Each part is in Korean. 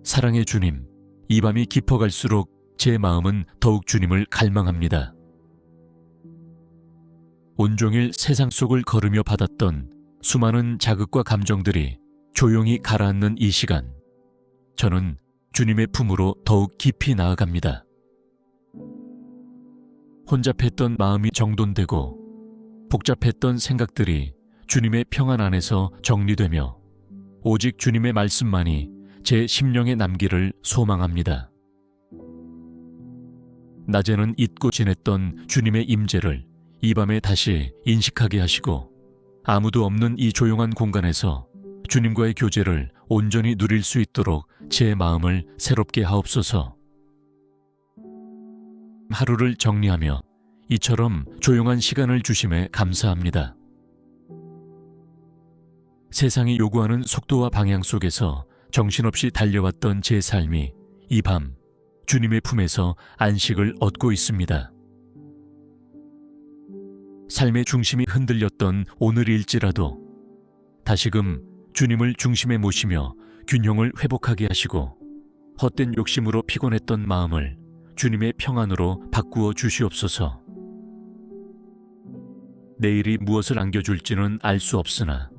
사랑의 주님, 이 밤이 깊어갈수록 제 마음은 더욱 주님을 갈망합니다. 온종일 세상 속을 걸으며 받았던 수많은 자극과 감정들이 조용히 가라앉는 이 시간, 저는 주님의 품으로 더욱 깊이 나아갑니다. 혼잡했던 마음이 정돈되고 복잡했던 생각들이 주님의 평안 안에서 정리되며 오직 주님의 말씀만이 제 심령에 남기를 소망합니다. 낮에는 잊고 지냈던 주님의 임재를 이 밤에 다시 인식하게 하시고 아무도 없는 이 조용한 공간에서 주님과의 교제를 온전히 누릴 수 있도록 제 마음을 새롭게 하옵소서. 하루를 정리하며 이처럼 조용한 시간을 주심에 감사합니다. 세상이 요구하는 속도와 방향 속에서 정신없이 달려왔던 제 삶이 이 밤 주님의 품에서 안식을 얻고 있습니다. 삶의 중심이 흔들렸던 오늘일지라도 다시금 주님을 중심에 모시며 균형을 회복하게 하시고 헛된 욕심으로 피곤했던 마음을 주님의 평안으로 바꾸어 주시옵소서. 내일이 무엇을 안겨줄지는 알 수 없으나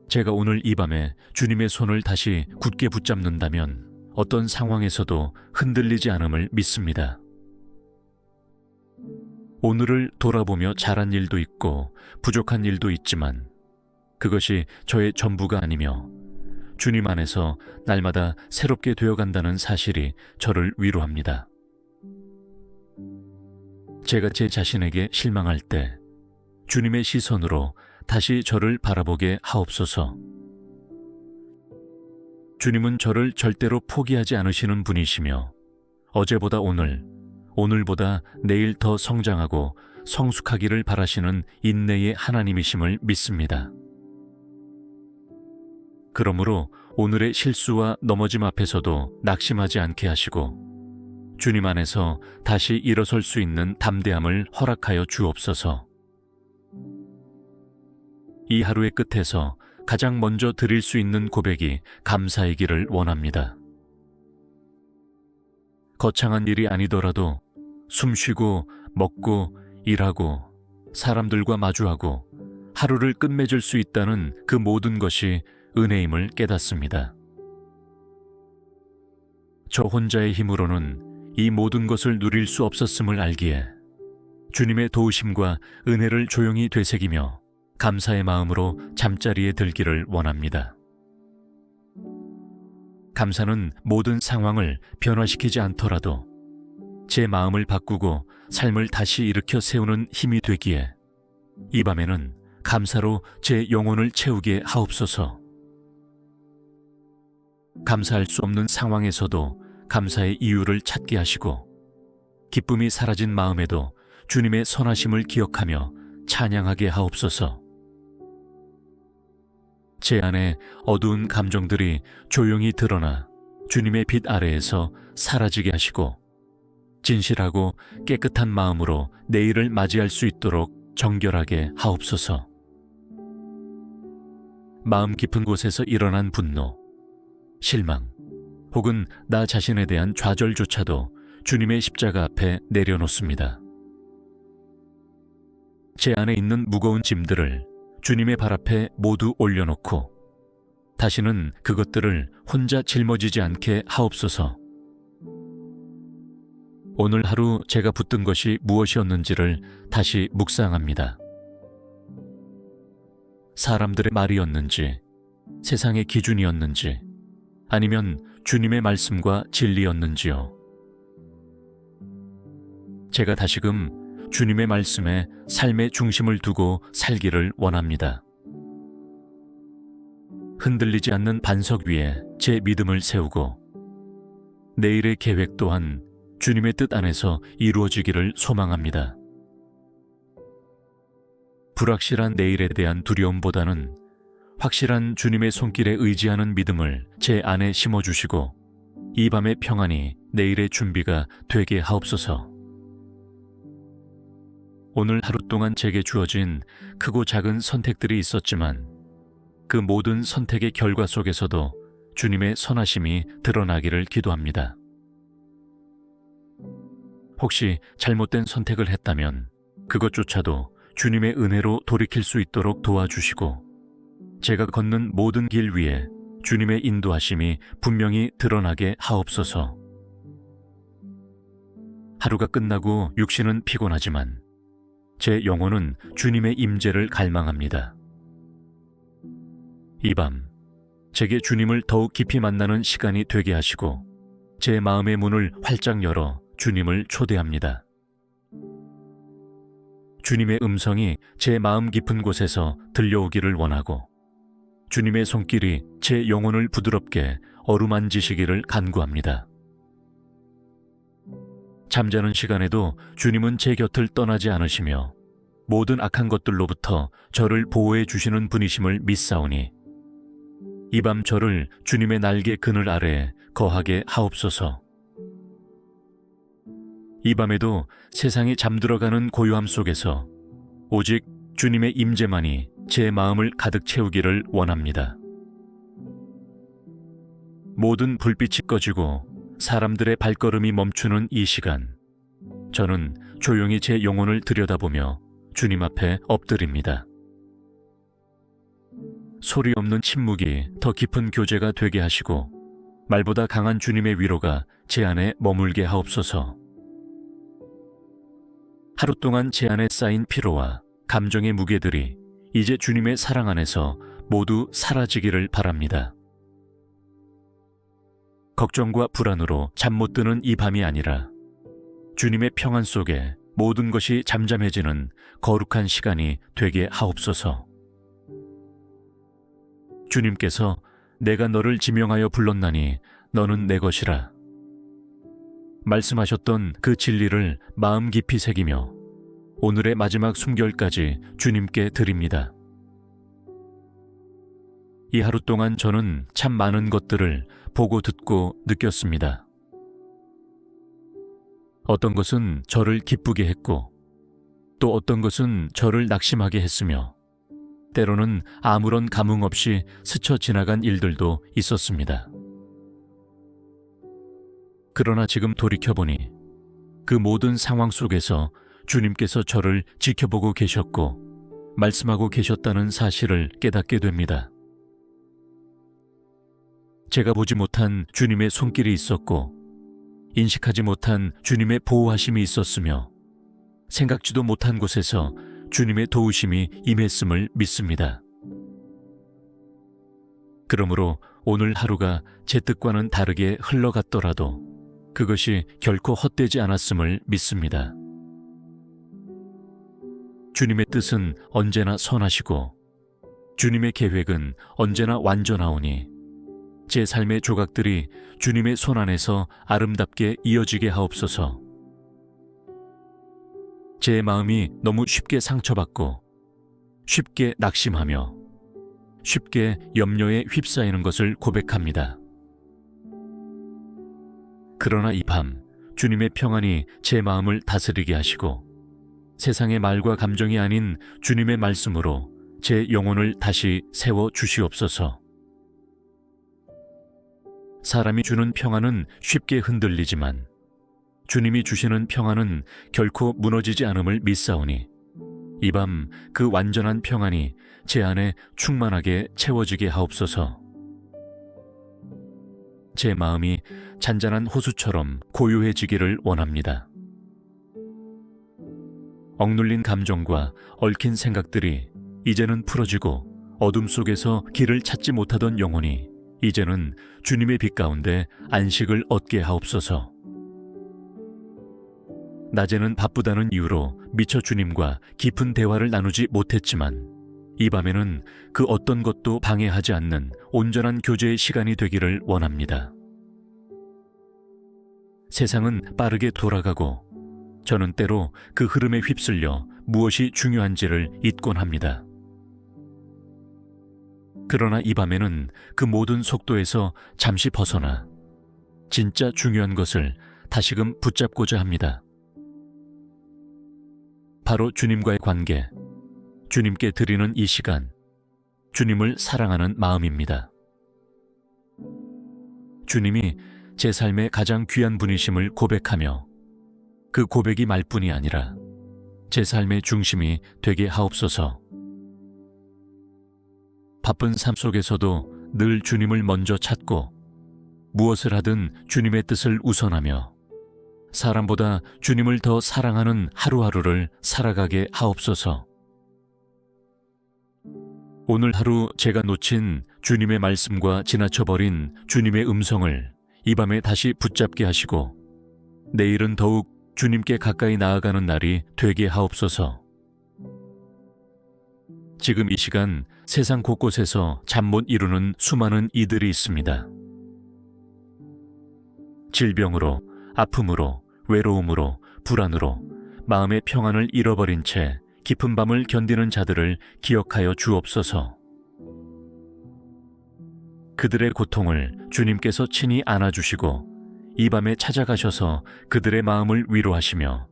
제가 오늘 이 밤에 주님의 손을 다시 굳게 붙잡는다면 어떤 상황에서도 흔들리지 않음을 믿습니다. 오늘을 돌아보며 잘한 일도 있고 부족한 일도 있지만 그것이 저의 전부가 아니며 주님 안에서 날마다 새롭게 되어간다는 사실이 저를 위로합니다. 제가 제 자신에게 실망할 때 주님의 시선으로 다시 저를 바라보게 하옵소서. 주님은 저를 절대로 포기하지 않으시는 분이시며 어제보다 오늘, 오늘보다 내일 더 성장하고 성숙하기를 바라시는 인내의 하나님이심을 믿습니다. 그러므로 오늘의 실수와 넘어짐 앞에서도 낙심하지 않게 하시고 주님 안에서 다시 일어설 수 있는 담대함을 허락하여 주옵소서. 이 하루의 끝에서 가장 먼저 드릴 수 있는 고백이 감사이기를 원합니다. 거창한 일이 아니더라도 숨쉬고 먹고 일하고 사람들과 마주하고 하루를 끝맺을 수 있다는 그 모든 것이 은혜임을 깨닫습니다. 저 혼자의 힘으로는 이 모든 것을 누릴 수 없었음을 알기에 주님의 도우심과 은혜를 조용히 되새기며 감사의 마음으로 잠자리에 들기를 원합니다. 감사는 모든 상황을 변화시키지 않더라도 제 마음을 바꾸고 삶을 다시 일으켜 세우는 힘이 되기에 이 밤에는 감사로 제 영혼을 채우게 하옵소서. 감사할 수 없는 상황에서도 감사의 이유를 찾게 하시고 기쁨이 사라진 마음에도 주님의 선하심을 기억하며 찬양하게 하옵소서. 제 안에 어두운 감정들이 조용히 드러나 주님의 빛 아래에서 사라지게 하시고 진실하고 깨끗한 마음으로 내일을 맞이할 수 있도록 정결하게 하옵소서. 마음 깊은 곳에서 일어난 분노, 실망, 혹은 나 자신에 대한 좌절조차도 주님의 십자가 앞에 내려놓습니다. 제 안에 있는 무거운 짐들을 주님의 발 앞에 모두 올려놓고 다시는 그것들을 혼자 짊어지지 않게 하옵소서. 오늘 하루 제가 붙든 것이 무엇이었는지를 다시 묵상합니다. 사람들의 말이었는지, 세상의 기준이었는지, 아니면 주님의 말씀과 진리였는지요. 제가 다시금 주님의 말씀에 삶의 중심을 두고 살기를 원합니다. 흔들리지 않는 반석 위에 제 믿음을 세우고 내일의 계획 또한 주님의 뜻 안에서 이루어지기를 소망합니다. 불확실한 내일에 대한 두려움보다는 확실한 주님의 손길에 의지하는 믿음을 제 안에 심어주시고 이 밤의 평안이 내일의 준비가 되게 하옵소서. 오늘 하루 동안 제게 주어진 크고 작은 선택들이 있었지만 그 모든 선택의 결과 속에서도 주님의 선하심이 드러나기를 기도합니다. 혹시 잘못된 선택을 했다면 그것조차도 주님의 은혜로 돌이킬 수 있도록 도와주시고, 제가 걷는 모든 길 위에 주님의 인도하심이 분명히 드러나게 하옵소서. 하루가 끝나고 육신은 피곤하지만 제 영혼은 주님의 임재를 갈망합니다. 이 밤 제게 주님을 더욱 깊이 만나는 시간이 되게 하시고, 제 마음의 문을 활짝 열어 주님을 초대합니다. 주님의 음성이 제 마음 깊은 곳에서 들려오기를 원하고, 주님의 손길이 제 영혼을 부드럽게 어루만지시기를 간구합니다. 잠자는 시간에도 주님은 제 곁을 떠나지 않으시며 모든 악한 것들로부터 저를 보호해 주시는 분이심을 믿사오니, 이 밤 저를 주님의 날개 그늘 아래에 거하게 하옵소서. 이 밤에도 세상이 잠들어가는 고요함 속에서 오직 주님의 임재만이 제 마음을 가득 채우기를 원합니다. 모든 불빛이 꺼지고 사람들의 발걸음이 멈추는 이 시간, 저는 조용히 제 영혼을 들여다보며 주님 앞에 엎드립니다. 소리 없는 침묵이 더 깊은 교제가 되게 하시고, 말보다 강한 주님의 위로가 제 안에 머물게 하옵소서. 하루 동안 제 안에 쌓인 피로와 감정의 무게들이 이제 주님의 사랑 안에서 모두 사라지기를 바랍니다. 걱정과 불안으로 잠 못 드는 이 밤이 아니라 주님의 평안 속에 모든 것이 잠잠해지는 거룩한 시간이 되게 하옵소서. 주님께서 내가 너를 지명하여 불렀나니 너는 내 것이라 말씀하셨던 그 진리를 마음 깊이 새기며 오늘의 마지막 숨결까지 주님께 드립니다. 이 하루 동안 저는 참 많은 것들을 보고 듣고 느꼈습니다. 어떤 것은 저를 기쁘게 했고, 또 어떤 것은 저를 낙심하게 했으며, 때로는 아무런 감흥 없이 스쳐 지나간 일들도 있었습니다. 그러나 지금 돌이켜보니 그 모든 상황 속에서 주님께서 저를 지켜보고 계셨고 말씀하고 계셨다는 사실을 깨닫게 됩니다. 제가 보지 못한 주님의 손길이 있었고, 인식하지 못한 주님의 보호하심이 있었으며, 생각지도 못한 곳에서 주님의 도우심이 임했음을 믿습니다. 그러므로 오늘 하루가 제 뜻과는 다르게 흘러갔더라도 그것이 결코 헛되지 않았음을 믿습니다. 주님의 뜻은 언제나 선하시고 주님의 계획은 언제나 완전하오니, 제 삶의 조각들이 주님의 손 안에서 아름답게 이어지게 하옵소서. 제 마음이 너무 쉽게 상처받고 쉽게 낙심하며 쉽게 염려에 휩싸이는 것을 고백합니다. 그러나 이 밤 주님의 평안이 제 마음을 다스리게 하시고, 세상의 말과 감정이 아닌 주님의 말씀으로 제 영혼을 다시 세워 주시옵소서. 사람이 주는 평안은 쉽게 흔들리지만 주님이 주시는 평안은 결코 무너지지 않음을 믿사오니, 이 밤 그 완전한 평안이 제 안에 충만하게 채워지게 하옵소서. 제 마음이 잔잔한 호수처럼 고요해지기를 원합니다. 억눌린 감정과 얽힌 생각들이 이제는 풀어지고, 어둠 속에서 길을 찾지 못하던 영혼이 이제는 주님의 빛 가운데 안식을 얻게 하옵소서. 낮에는 바쁘다는 이유로 미처 주님과 깊은 대화를 나누지 못했지만, 이 밤에는 그 어떤 것도 방해하지 않는 온전한 교제의 시간이 되기를 원합니다. 세상은 빠르게 돌아가고 저는 때로 그 흐름에 휩쓸려 무엇이 중요한지를 잊곤 합니다. 그러나 이 밤에는 그 모든 속도에서 잠시 벗어나 진짜 중요한 것을 다시금 붙잡고자 합니다. 바로 주님과의 관계, 주님께 드리는 이 시간, 주님을 사랑하는 마음입니다. 주님이 제 삶의 가장 귀한 분이심을 고백하며 그 고백이 말뿐이 아니라 제 삶의 중심이 되게 하옵소서. 바쁜 삶 속에서도 늘 주님을 먼저 찾고 무엇을 하든 주님의 뜻을 우선하며 사람보다 주님을 더 사랑하는 하루하루를 살아가게 하옵소서. 오늘 하루 제가 놓친 주님의 말씀과 지나쳐버린 주님의 음성을 이 밤에 다시 붙잡게 하시고 내일은 더욱 주님께 가까이 나아가는 날이 되게 하옵소서. 지금 이 시간 세상 곳곳에서 잠 못 이루는 수많은 이들이 있습니다. 질병으로, 아픔으로, 외로움으로, 불안으로 마음의 평안을 잃어버린 채 깊은 밤을 견디는 자들을 기억하여 주옵소서. 그들의 고통을 주님께서 친히 안아주시고 이 밤에 찾아가셔서 그들의 마음을 위로하시며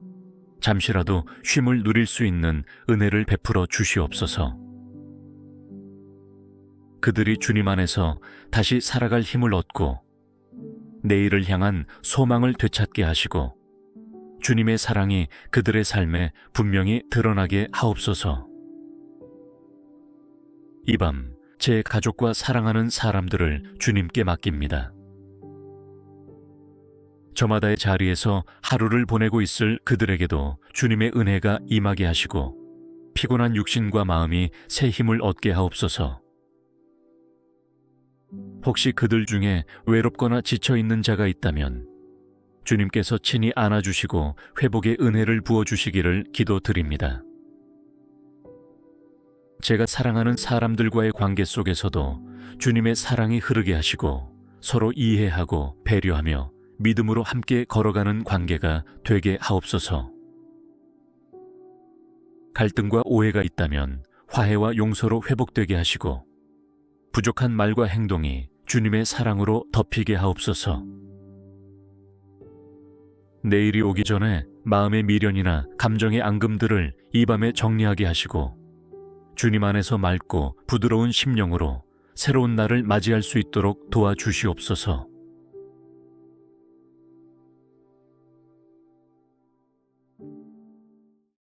잠시라도 쉼을 누릴 수 있는 은혜를 베풀어 주시옵소서. 그들이 주님 안에서 다시 살아갈 힘을 얻고 내일을 향한 소망을 되찾게 하시고 주님의 사랑이 그들의 삶에 분명히 드러나게 하옵소서. 이 밤 제 가족과 사랑하는 사람들을 주님께 맡깁니다. 저마다의 자리에서 하루를 보내고 있을 그들에게도 주님의 은혜가 임하게 하시고 피곤한 육신과 마음이 새 힘을 얻게 하옵소서. 혹시 그들 중에 외롭거나 지쳐있는 자가 있다면 주님께서 친히 안아주시고 회복의 은혜를 부어주시기를 기도드립니다. 제가 사랑하는 사람들과의 관계 속에서도 주님의 사랑이 흐르게 하시고 서로 이해하고 배려하며 믿음으로 함께 걸어가는 관계가 되게 하옵소서. 갈등과 오해가 있다면 화해와 용서로 회복되게 하시고 부족한 말과 행동이 주님의 사랑으로 덮이게 하옵소서. 내일이 오기 전에 마음의 미련이나 감정의 앙금들을 이 밤에 정리하게 하시고 주님 안에서 맑고 부드러운 심령으로 새로운 날을 맞이할 수 있도록 도와주시옵소서.